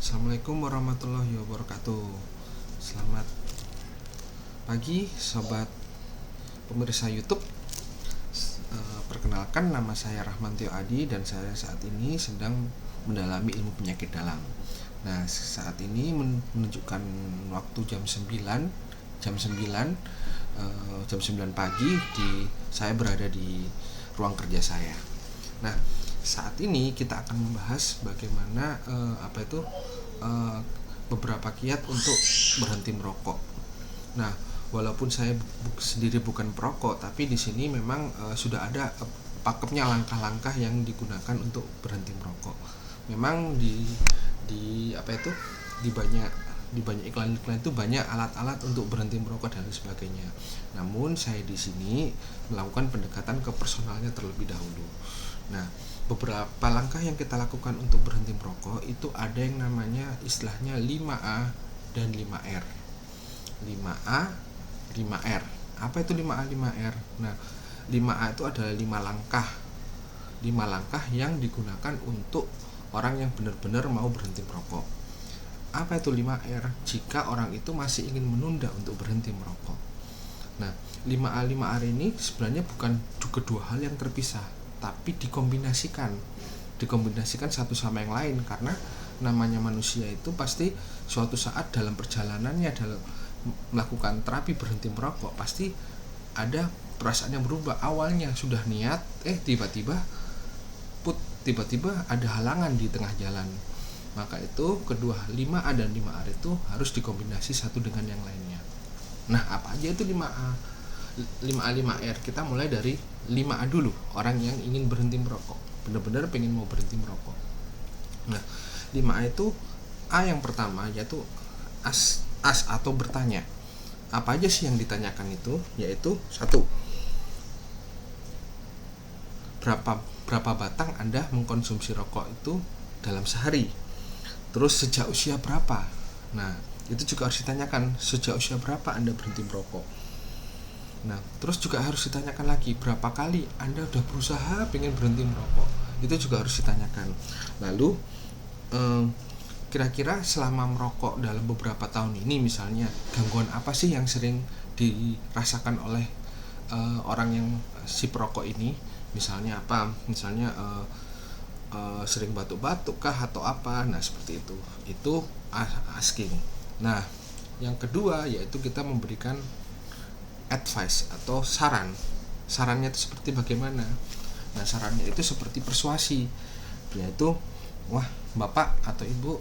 Assalamualaikum warahmatullahi wabarakatuh. Selamat pagi sobat pemirsa YouTube. Perkenalkan, nama saya Rahmantio Adi dan saya saat ini sedang mendalami ilmu penyakit dalam. Nah, saat ini menunjukkan waktu jam 9 pagi. Saya berada di ruang kerja saya. Nah, saat ini kita akan membahas bagaimana beberapa kiat untuk berhenti merokok. Nah, walaupun saya sendiri bukan perokok, tapi di sini memang sudah ada pakemnya langkah-langkah yang digunakan untuk berhenti merokok. Memang di banyak iklan-iklan itu banyak alat-alat untuk berhenti merokok dan sebagainya. Namun saya di sini melakukan pendekatan ke personalnya terlebih dahulu. Nah, beberapa langkah yang kita lakukan untuk berhenti merokok itu ada yang namanya istilahnya 5A dan 5R. 5A, 5R. Apa itu 5A, 5R? Nah, 5A itu adalah 5 langkah. 5 langkah yang digunakan untuk orang yang benar-benar mau berhenti merokok. Apa itu 5R? Jika orang itu masih ingin menunda untuk berhenti merokok. Nah, 5A 5R ini sebenarnya bukan kedua hal yang terpisah, tapi dikombinasikan satu sama yang lain, karena namanya manusia itu pasti suatu saat dalam perjalanannya dalam melakukan terapi berhenti merokok pasti ada perasaan yang berubah. Awalnya sudah niat, tiba-tiba ada halangan di tengah jalan. Maka itu kedua 5A dan 5R itu harus dikombinasi satu dengan yang lainnya. Nah, apa aja itu 5A 5R? Kita mulai dari 5A dulu. Orang yang ingin berhenti merokok, benar-benar pengen mau berhenti merokok. Nah, 5A itu A yang pertama yaitu ask atau bertanya. Apa aja sih yang ditanyakan itu? Yaitu 1. Berapa batang Anda mengkonsumsi rokok itu dalam sehari? Terus sejak usia berapa? Nah, itu juga harus ditanyakan, sejak usia berapa Anda berhenti merokok. Nah, terus juga harus ditanyakan lagi, berapa kali Anda udah berusaha pengen berhenti merokok. Itu juga harus ditanyakan. Lalu kira-kira selama merokok dalam beberapa tahun ini, misalnya gangguan apa sih yang sering dirasakan oleh orang yang si perokok ini? Misalnya apa? Misalnya sering batuk-batuk kah atau apa? Nah, seperti itu. Itu asking. Nah, yang kedua yaitu kita memberikan advice atau saran. Sarannya itu seperti bagaimana? Nah, sarannya itu seperti persuasi, yaitu, wah, Bapak atau Ibu,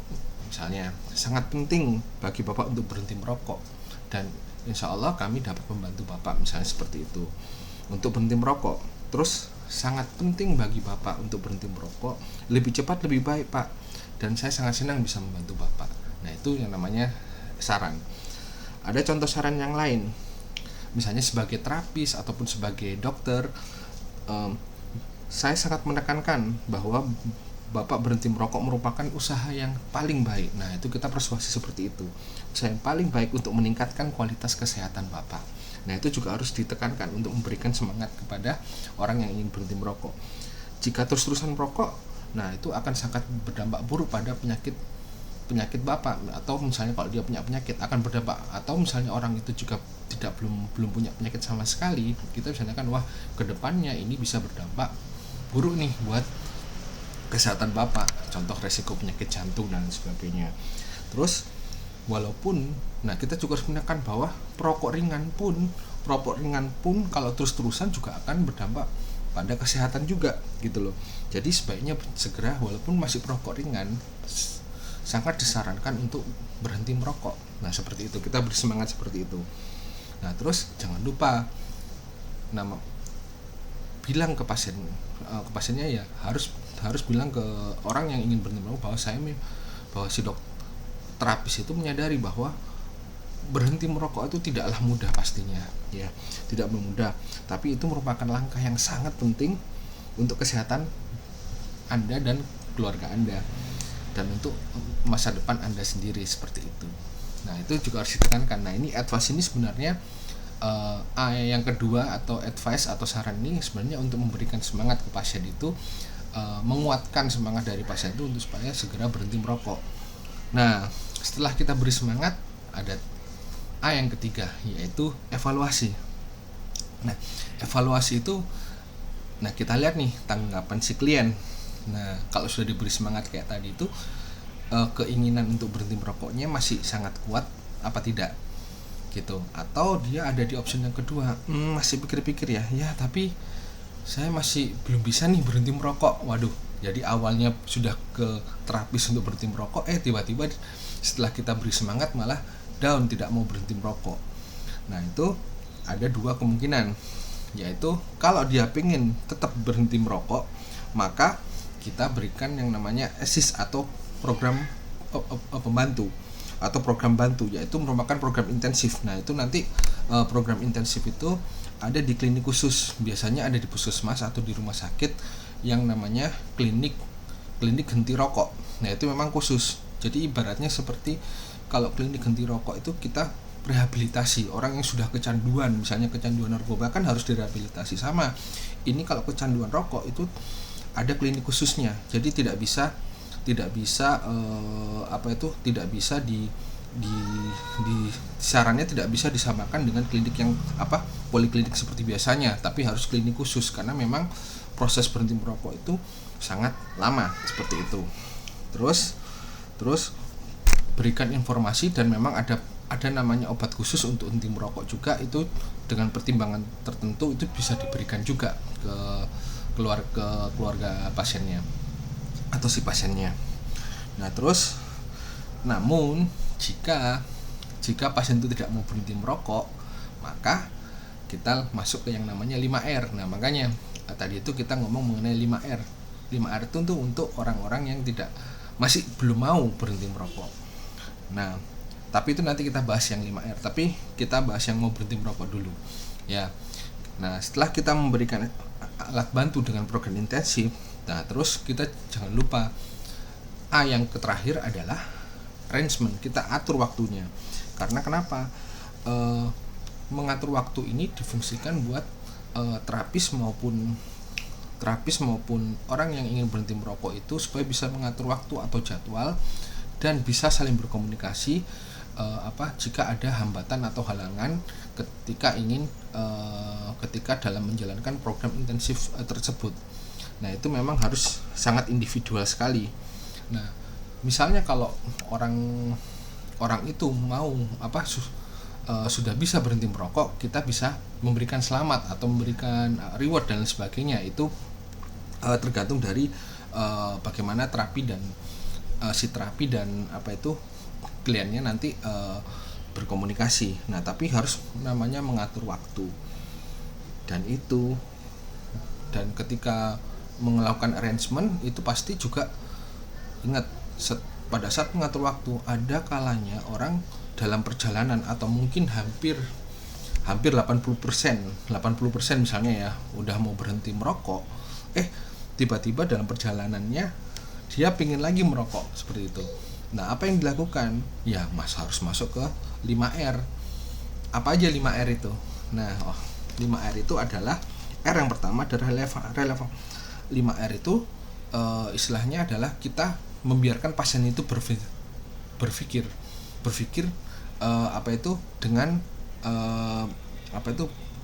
misalnya sangat penting bagi Bapak untuk berhenti merokok, dan insya Allah kami dapat membantu Bapak, misalnya seperti itu, untuk berhenti merokok. Terus sangat penting bagi Bapak untuk berhenti merokok, lebih cepat lebih baik Pak, dan saya sangat senang bisa membantu Bapak. Nah, itu yang namanya saran. Ada contoh saran yang lain, misalnya sebagai terapis ataupun sebagai dokter, saya sangat menekankan bahwa Bapak berhenti merokok merupakan usaha yang paling baik. Nah, itu kita persuasi seperti itu, usaha yang paling baik untuk meningkatkan kualitas kesehatan Bapak. Nah, itu juga harus ditekankan untuk memberikan semangat kepada orang yang ingin berhenti merokok. Jika terus-terusan merokok, nah itu akan sangat berdampak buruk pada penyakit Bapak, atau misalnya kalau dia punya penyakit akan berdampak, atau misalnya orang itu juga belum punya penyakit sama sekali, kita bisa katakan, wah, kedepannya ini bisa berdampak buruk nih buat kesehatan Bapak, contoh resiko penyakit jantung dan sebagainya. Terus walaupun, nah kita juga harus menekan bahwa perokok ringan pun kalau terus-terusan juga akan berdampak pada kesehatan juga gitu loh. Jadi sebaiknya segera, walaupun masih perokok ringan, sangat disarankan untuk berhenti merokok. Nah, seperti itu, kita beri semangat seperti itu. Nah, terus jangan lupa bilang ke pasiennya ya, harus bilang ke orang yang ingin berhenti merokok bahwa si terapis itu menyadari bahwa berhenti merokok itu tidaklah mudah pastinya, ya, tidak mudah, tapi itu merupakan langkah yang sangat penting untuk kesehatan Anda dan keluarga Anda, dan untuk masa depan Anda sendiri, seperti itu. Nah, itu juga harus ditekankan. Nah, ini advice ini sebenarnya yang kedua atau advice atau saran ini sebenarnya untuk memberikan semangat ke pasien itu, menguatkan semangat dari pasien itu untuk supaya segera berhenti merokok. Nah, setelah kita beri semangat, ada A yang ketiga, yaitu evaluasi. Nah, evaluasi itu, nah kita lihat nih tanggapan si klien. Nah, kalau sudah diberi semangat kayak tadi itu, keinginan untuk berhenti merokoknya masih sangat kuat apa tidak gitu, atau dia ada di option yang kedua, masih pikir-pikir ya tapi saya masih belum bisa nih berhenti merokok. Waduh, jadi awalnya sudah ke terapis untuk berhenti merokok, tiba-tiba setelah kita beri semangat malah down, tidak mau berhenti merokok. Nah, itu ada dua kemungkinan, yaitu kalau dia pengen tetap berhenti merokok, maka kita berikan yang namanya assist atau program pembantu atau program bantu, yaitu merupakan program intensif. Nah, itu nanti program intensif itu ada di klinik khusus, biasanya ada di puskesmas atau di rumah sakit yang namanya klinik henti rokok. Nah, itu memang khusus. Jadi ibaratnya seperti kalau klinik henti rokok itu kita rehabilitasi orang yang sudah kecanduan, misalnya kecanduan narkoba kan harus direhabilitasi. Sama ini, kalau kecanduan rokok itu ada klinik khususnya, jadi tidak bisa tidak bisa di sarannya tidak bisa disamakan dengan klinik yang poliklinik seperti biasanya, tapi harus klinik khusus karena memang proses berhenti merokok itu sangat lama seperti itu. Terus berikan informasi, dan memang ada namanya obat khusus untuk henti merokok juga, itu dengan pertimbangan tertentu itu bisa diberikan juga ke keluarga pasiennya atau si pasiennya. Nah, terus namun jika pasien itu tidak mau berhenti merokok, maka kita masuk ke yang namanya 5R. Nah, makanya tadi itu kita ngomong mengenai 5R. 5R itu untuk orang-orang yang masih belum mau berhenti merokok. Nah, tapi itu nanti kita bahas yang 5R, tapi kita bahas yang mau berhenti merokok dulu ya. Nah, setelah kita memberikan alat bantu dengan program intensif, nah terus kita jangan lupa A yang terakhir adalah arrangement. Kita atur waktunya. Karena kenapa? Mengatur waktu ini difungsikan buat terapis maupun orang yang ingin berhenti merokok itu supaya bisa mengatur waktu atau jadwal dan bisa saling berkomunikasi jika ada hambatan atau halangan ketika dalam menjalankan program intensif tersebut. Nah, itu memang harus sangat individual sekali. Nah, misalnya kalau orang itu mau sudah bisa berhenti merokok, kita bisa memberikan selamat atau memberikan reward dan sebagainya. Itu tergantung dari bagaimana terapi dan kliennya nanti berkomunikasi. Nah, tapi harus namanya mengatur waktu. Dan ketika melakukan arrangement itu pasti juga ingat, pada saat mengatur waktu, ada kalanya orang dalam perjalanan atau mungkin hampir 80% misalnya ya udah mau berhenti merokok, tiba-tiba dalam perjalanannya dia pingin lagi merokok seperti itu. Nah, apa yang dilakukan? Ya, Mas harus masuk ke 5R. Apa aja 5R itu? Nah, 5R itu adalah R yang pertama adalah relevan. 5R itu istilahnya adalah kita membiarkan pasien itu berpikir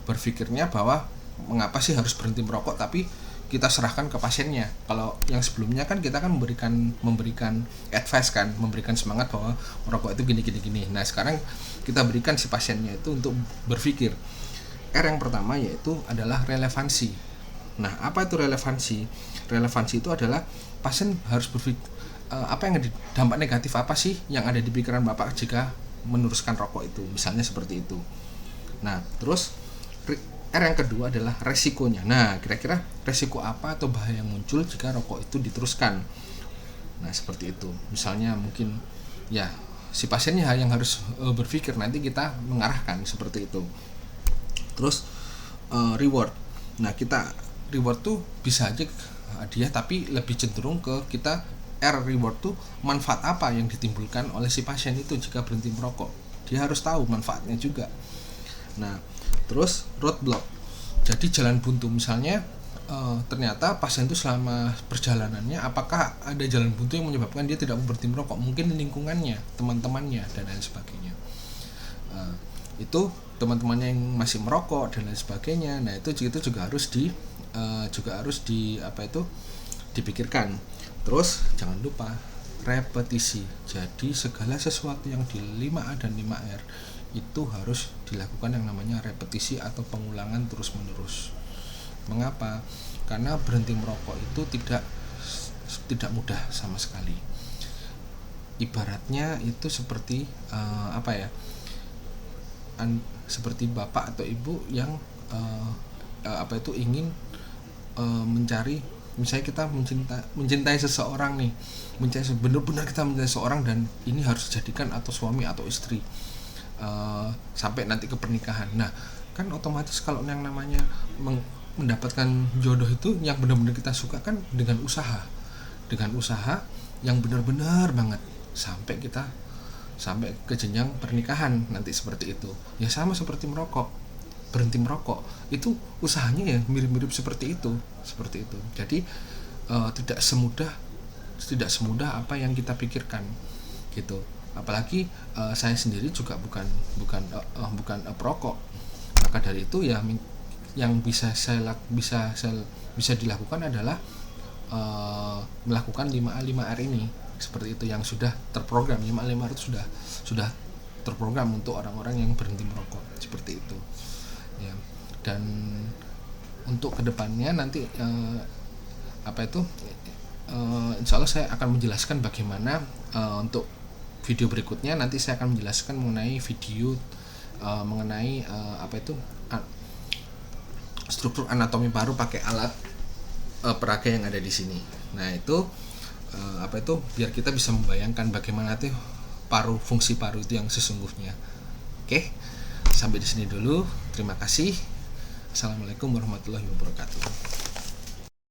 berpikirnya bahwa mengapa sih harus berhenti merokok, tapi kita serahkan ke pasiennya. Kalau yang sebelumnya kan kita kan memberikan advice kan, memberikan semangat bahwa merokok itu gini. Nah, sekarang kita berikan si pasiennya itu untuk berpikir. R yang pertama yaitu adalah relevansi. Nah, apa itu relevansi? Relevansi itu adalah pasien harus berpikir dampak negatif apa sih yang ada di pikiran Bapak jika meneruskan rokok itu, misalnya seperti itu. Nah, terus R yang kedua adalah resikonya. Nah, kira-kira resiko apa atau bahaya yang muncul jika rokok itu diteruskan. Nah, seperti itu. Misalnya mungkin ya si pasiennya yang harus berpikir, nanti kita mengarahkan seperti itu. Terus reward. Nah, kita reward tuh bisa aja hadiah, tapi lebih cenderung ke kita reward tuh manfaat apa yang ditimbulkan oleh si pasien itu jika berhenti merokok. Dia harus tahu manfaatnya juga. Nah, terus roadblock. Jadi jalan buntu, misalnya ternyata pasien itu selama perjalanannya apakah ada jalan buntu yang menyebabkan dia tidak berhenti merokok, mungkin lingkungannya, teman-temannya dan lain sebagainya. Itu teman-temannya yang masih merokok dan lain sebagainya. Nah itu juga harus dipikirkan. Terus jangan lupa repetisi. Jadi segala sesuatu yang di 5A dan 5R itu harus dilakukan yang namanya repetisi atau pengulangan terus-menerus. Mengapa? Karena berhenti merokok itu tidak mudah sama sekali. Ibaratnya itu seperti seperti bapak atau ibu yang ingin mencari, misalnya kita mencintai seseorang nih, benar-benar kita mencintai seseorang dan ini harus dijadikan atau suami atau istri sampai nanti ke pernikahan. Nah kan otomatis kalau yang namanya mendapatkan jodoh itu yang benar-benar kita suka kan dengan usaha yang benar-benar banget sampai ke jenjang pernikahan nanti seperti itu. Ya sama seperti berhenti merokok itu usahanya ya mirip-mirip seperti itu. Jadi tidak semudah apa yang kita pikirkan gitu. Apalagi saya sendiri juga bukan perokok. Maka dari itu ya yang bisa dilakukan adalah melakukan 5A 5R ini seperti itu, yang sudah terprogram. 5A 5R itu sudah terprogram untuk orang-orang yang berhenti merokok seperti itu ya. Dan untuk kedepannya nanti insya Allah saya akan menjelaskan bagaimana untuk video berikutnya nanti saya akan menjelaskan mengenai video mengenai struktur anatomi paru pakai alat peraga yang ada di sini. Nah itu biar kita bisa membayangkan bagaimana tuh fungsi paru itu yang sesungguhnya. Oke, sampai di sini dulu. Terima kasih. Assalamualaikum warahmatullahi wabarakatuh.